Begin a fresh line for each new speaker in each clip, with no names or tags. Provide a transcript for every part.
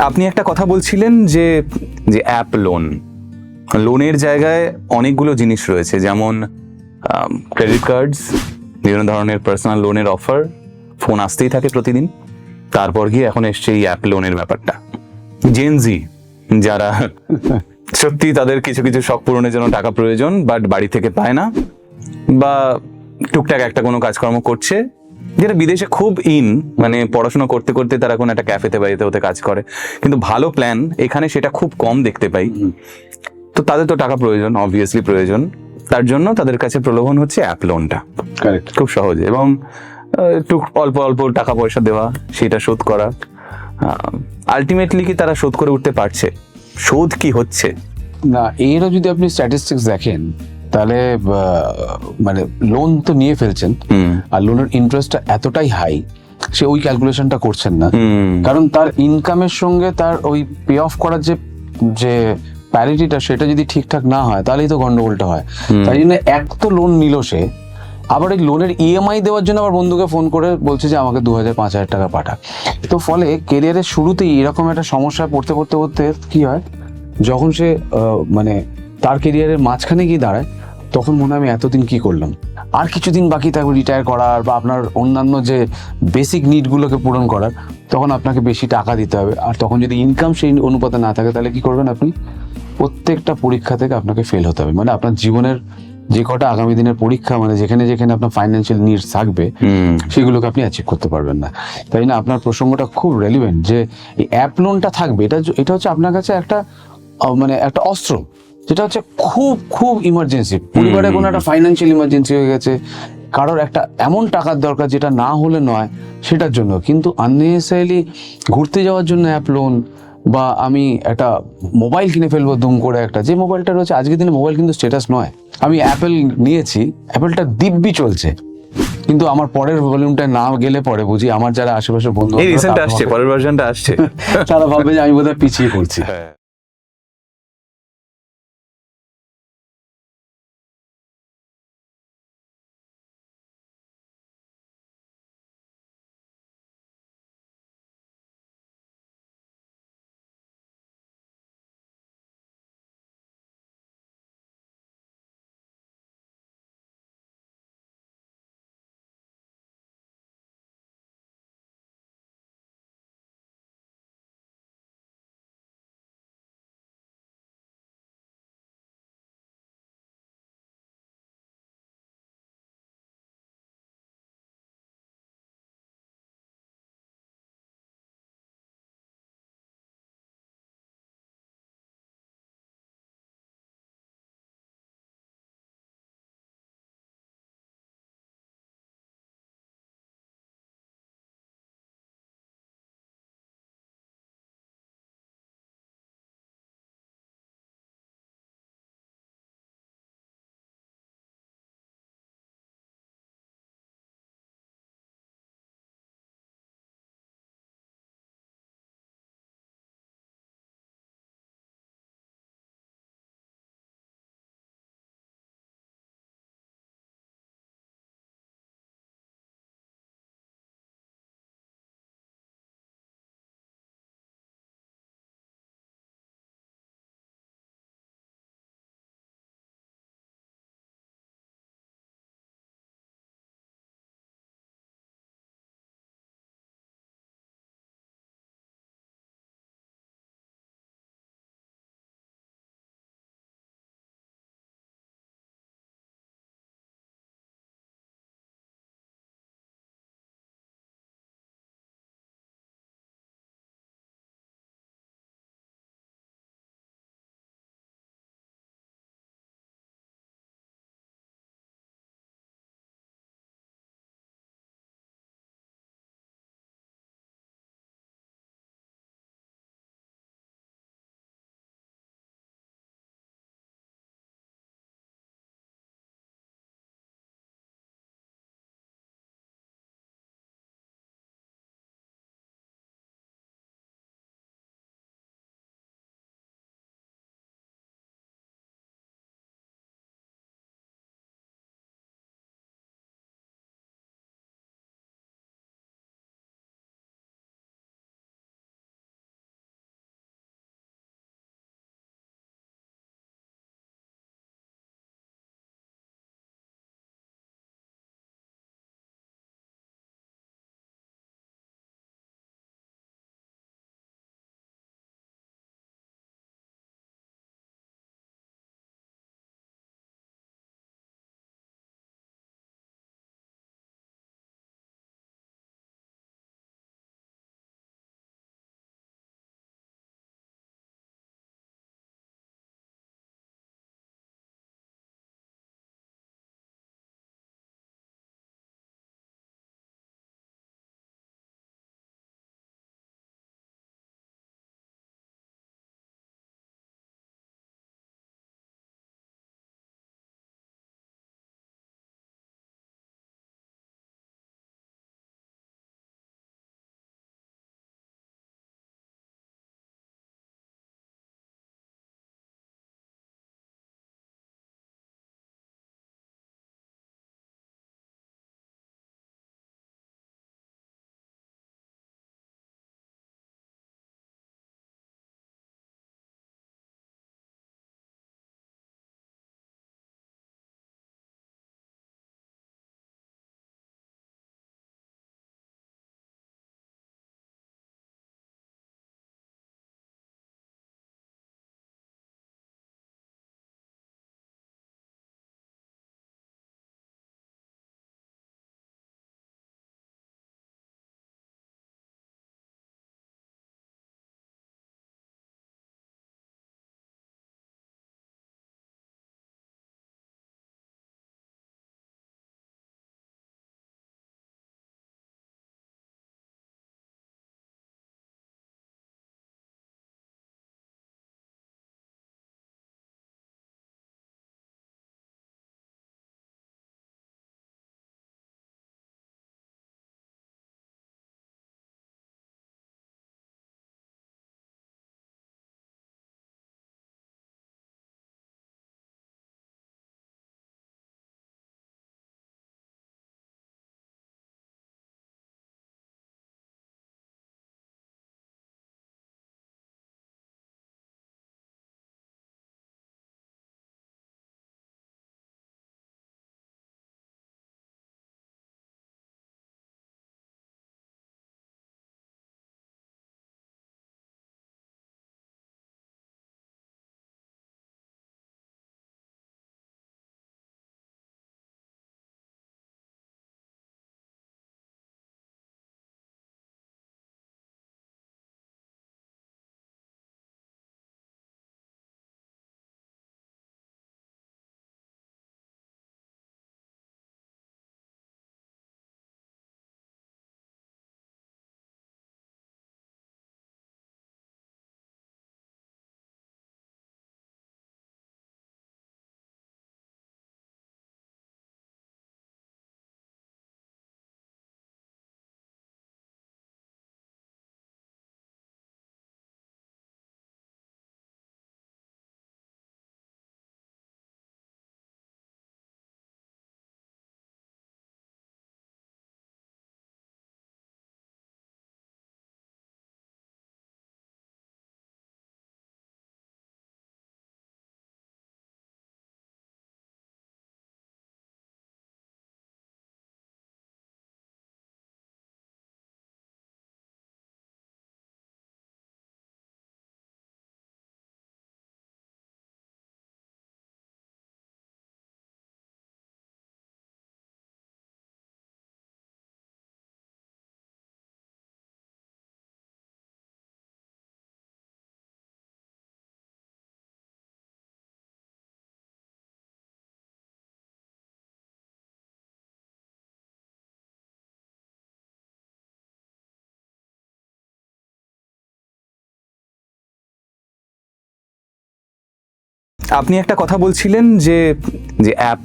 আপনি একটা কথা বলছিলেন যে যে অ্যাপ লোনের জায়গায় অনেকগুলো জিনিস রয়েছে, যেমন ক্রেডিট কার্ডস, বিভিন্ন ধরনের পার্সোনাল লোনের অফার, ফোন আসতেই থাকে প্রতিদিন। তারপর গিয়ে এখন এসছে এই অ্যাপ লোনের ব্যাপারটা। জেনজি যারা সত্যি তাদের কিছু কিছু শখ পূরণের জন্য টাকা প্রয়োজন, বাট বাড়ি থেকে পায় না, বা টুকটাক একটা কোনো কাজকর্ম করছে যেটা বিদেশে খুব মানে পড়াশোনা করতে করতে তারা কোনো একটা ক্যাফেতে বা এতে ওতে কাজ করে, কিন্তু ভালো প্ল্যান এখানে সেটা খুব কম দেখতে পাই। তো তাদের তো টাকা প্রয়োজন, অবভিয়াসলি প্রয়োজন, তার জন্য তাদের কাছে প্রলোভন হচ্ছে অ্যাপ লোনটা।
কারেক্ট।
খুব সহজ, এবং একটু অল্প অল্প টাকা পয়সা দেওয়া, সেটা শোধ করা। আলটিমেটলি কি তারা শোধ করে উঠতে পারছে? শোধ কি হচ্ছে
না, এরও যদি আপনি স্ট্যাটিস্টিক্স দেখেন তাহলে মানে লোন তো নিয়ে ফেলছেন, আর লোনের ইন্টারেস্টটা এতটাই হাই, সে ওই ক্যালকুলেশনটা করছেন না। কারণ তার ইনকামের সঙ্গে তার ওই পে অফ করার যে যে প্যারিটিটা, সেটা যদি ঠিকঠাক না হয় তাহলেই তো গন্ডগোলটা হয়। তাই জন্য এক তো লোন নিল সে, আবার এই লোনের ইএমআই দেওয়ার জন্য আবার বন্ধুকে ফোন করে বলছে যে আমাকে 2,000-5,000 টাকা পাঠা। তো ফলে কেরিয়ারের শুরুতেই এরকম একটা সমস্যায় পড়তে পড়তে পড়তে কি হয়, যখন সে মানে তার কেরিয়ারের মাঝখানে গিয়ে দাঁড়ায়, তখন মনে হয় আমি এতদিন কি করলাম, আর কিছুদিন বাকি থাকবে রিটায়ার করার বা আপনার অন্যান্য যে বেসিক নিডগুলোকে পূরণ করার, তখন আপনাকে বেশি টাকা দিতে হবে। আর তখন যদি ইনকাম সেই অনুপাতে না থাকে, তাহলে কি করবেন আপনি? প্রত্যেকটা পরীক্ষা থেকে আপনাকে ফেল হতে হবে। মানে আপনার জীবনের যে কটা আগামী দিনের পরীক্ষা, মানে যেখানে যেখানে আপনার ফাইন্যান্সিয়াল নিডস থাকবে, সেগুলোকে আপনি অ্যাচিভ করতে পারবেন না। তাই না আপনার প্রসঙ্গটা খুব রেলিভেন্ট, যে এই অ্যাপ লোনটা থাকবে, এটা হচ্ছে আপনার কাছে একটা মানে একটা অস্ত্র, যেটা হচ্ছে খুব খুব ইমার্জেন্সি। পরিবারে কোনো একটা ফাইন্যান্সিয়াল ইমার্জেন্সি হয়ে গেছে, কারোর একটা এমন টাকার দরকার যেটা না হলে নয়, সেটার জন্য। কিন্তু আননেসেসারিলি ঘুরতে যাওয়ার জন্য অ্যাপ লোন, বা আমি একটা মোবাইল কিনে ফেলবো দুম করে, একটা যে মোবাইলটা রয়েছে, আজকের দিনে মোবাইল কিন্তু স্ট্যাটাস নয়। আমি অ্যাপেল নিয়েছি, অ্যাপেলটা দিব্যি চলছে, কিন্তু আমার পরের ভলিউমটা না গেলে পরে বুঝি আমার যারা আশেপাশে বন্ধু
এই রিসেন্ট আসছে, পরের ভার্সনটা আসছে,
তারা ভাববে যে আমি বোধহয় পিছিয়ে পড়ছি।
আপনি একটা কথা বলছিলেন যে যে অ্যাপ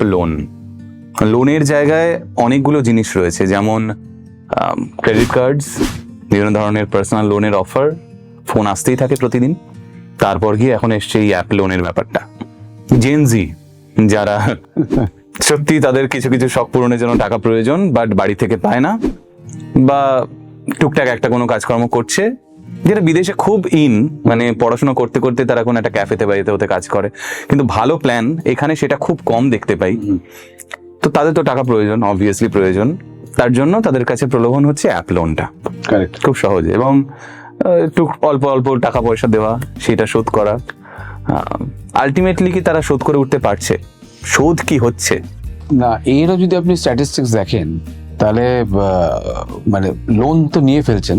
লোনের জায়গায় অনেকগুলো জিনিস রয়েছে, যেমন ক্রেডিট কার্ডস, বিভিন্ন ধরনের পার্সোনাল লোনের অফার, ফোন আসতেই থাকে প্রতিদিন। তারপর গিয়ে এখন এসছে এই অ্যাপ লোনের ব্যাপারটা। জেনজি যারা সত্যি তাদের কিছু কিছু শখ পূরণের জন্য টাকা প্রয়োজন, বাট বাড়ি থেকে পায় না, বা টুকটাক একটা কোনো কাজকর্ম করছে যেটা বিদেশে খুব মানে পড়াশোনা করতে করতে তারা কোনো একটা ক্যাফেতে বা এতে ওতে কাজ করে, কিন্তু ভালো প্ল্যান এখানে সেটা খুব কম দেখতে পাই। তো তাদের তো টাকা প্রয়োজন, অবভিয়াসলি প্রয়োজন, তার জন্য তাদের কাছে প্রলোভন হচ্ছে অ্যাপ লোনটা।
কারেক্ট।
খুব সহজে এবং একটু অল্প অল্প টাকা পয়সা দেওয়া, সেটা শোধ করা। আলটিমেটলি কি তারা শোধ করে উঠতে পারছে? শোধ কি হচ্ছে
না, এরও যদি আপনি স্ট্যাটিস্টিক্স দেখেন তাহলে মানে লোন তো নিয়ে ফেলছেন,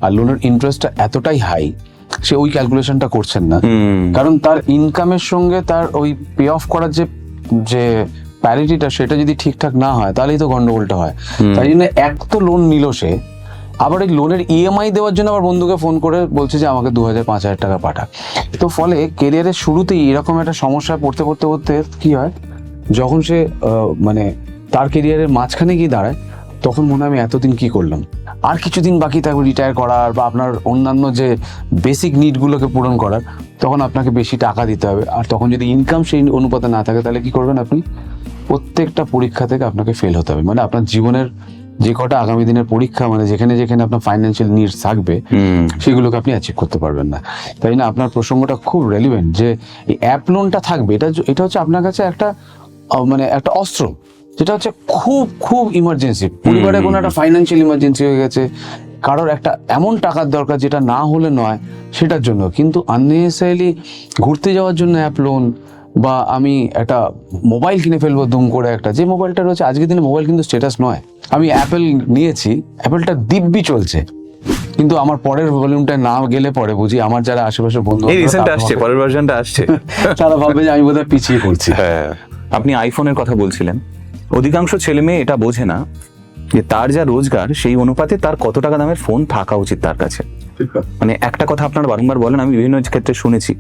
আর লোনের ইন্টারেস্টটা এতটাই হাই, সে ওই ক্যালকুলেশনটা করছেন না। কারণ তার ইনকামের সঙ্গে তার ওই পে অফ করার যে প্যারিটিটা, সেটা যদি ঠিকঠাক না হয় তাহলেই তো গন্ডগোলটা হয়। তাই জন্য এক তো লোন নিল সে, আবার এই লোনের ইএমআই দেওয়ার জন্য আবার বন্ধুকে ফোন করে বলছে যে আমাকে 2,000-5,000 টাকা পাঠা। তো ফলে কেরিয়ারের শুরুতেই এরকম একটা সমস্যায় পড়তে পড়তে পড়তে কি হয়, যখন সে মানে তার কেরিয়ারের মাঝখানে গিয়ে দাঁড়ায়, তখন মনে হয় আমি এতদিন কি করলাম, আর কিছুদিন বাকি থাকবে রিটায়ার করার বা আপনার অন্যান্য যে বেসিক নিডগুলোকে পূরণ করার, তখন আপনাকে বেশি টাকা দিতে হবে। আর তখন যদি ইনকাম সেই অনুপাতে না থাকে, তাহলে কি করবেন আপনি? প্রত্যেকটা পরীক্ষা থেকে আপনাকে ফেল হতে হবে। মানে আপনার জীবনের যে কটা আগামী দিনের পরীক্ষা, মানে যেখানে যেখানে আপনার ফাইন্যান্সিয়াল নিডস থাকবে, সেগুলোকে আপনি অ্যাচিভ করতে পারবেন না। তাই না, আপনার প্রসঙ্গটা খুব রেলিভেন্ট যে এই অ্যাপ লোনটা থাকবে, এটা হচ্ছে আপনার কাছে একটা মানে একটা অস্ত্র, যেটা হচ্ছে খুব খুব ইমার্জেন্সি। পরিবারে কোনো একটা ফাইন্যান্সিয়াল ইমার্জেন্সি হয়ে গেছে, কারোর একটা এমন টাকার দরকার যেটা না হলে নয়, সেটার জন্য। কিন্তু আননেসেসারিলি ঘুরতে যাওয়ার জন্য অ্যাপ লোন, বা আমি একটা মোবাইল কিনে ফেলবো দুম করে, একটা যে মোবাইলটা রয়েছে আজকের দিনে, মোবাইল কিন্তু স্ট্যাটাস নয়। আমি অ্যাপেল নিয়েছি, অ্যাপেলটা দিব্যি চলছে, কিন্তু আমার পরের ভলিউমটা না গেলে পরে বুঝি আমার যারা আশেপাশের বন্ধু
আসছে, পরের ভার্সনটা আসছে,
তারা ভাববে যে আমি বোধহয় পিছিয়ে পড়ছি।
হ্যাঁ, আপনি আইফোনের কথা বলছিলেন। অধিকাংশ ছেলে মেয়ে এটা বোঝে না যে তার যা রোজগার সেই অনুপাতে তার কত টাকা দামের ফোন থাকা উচিত তার কাছে। মানে একটা কথা আপনারা বারংবার বলেন, আমি বিভিন্ন ক্ষেত্রে শুনেছি,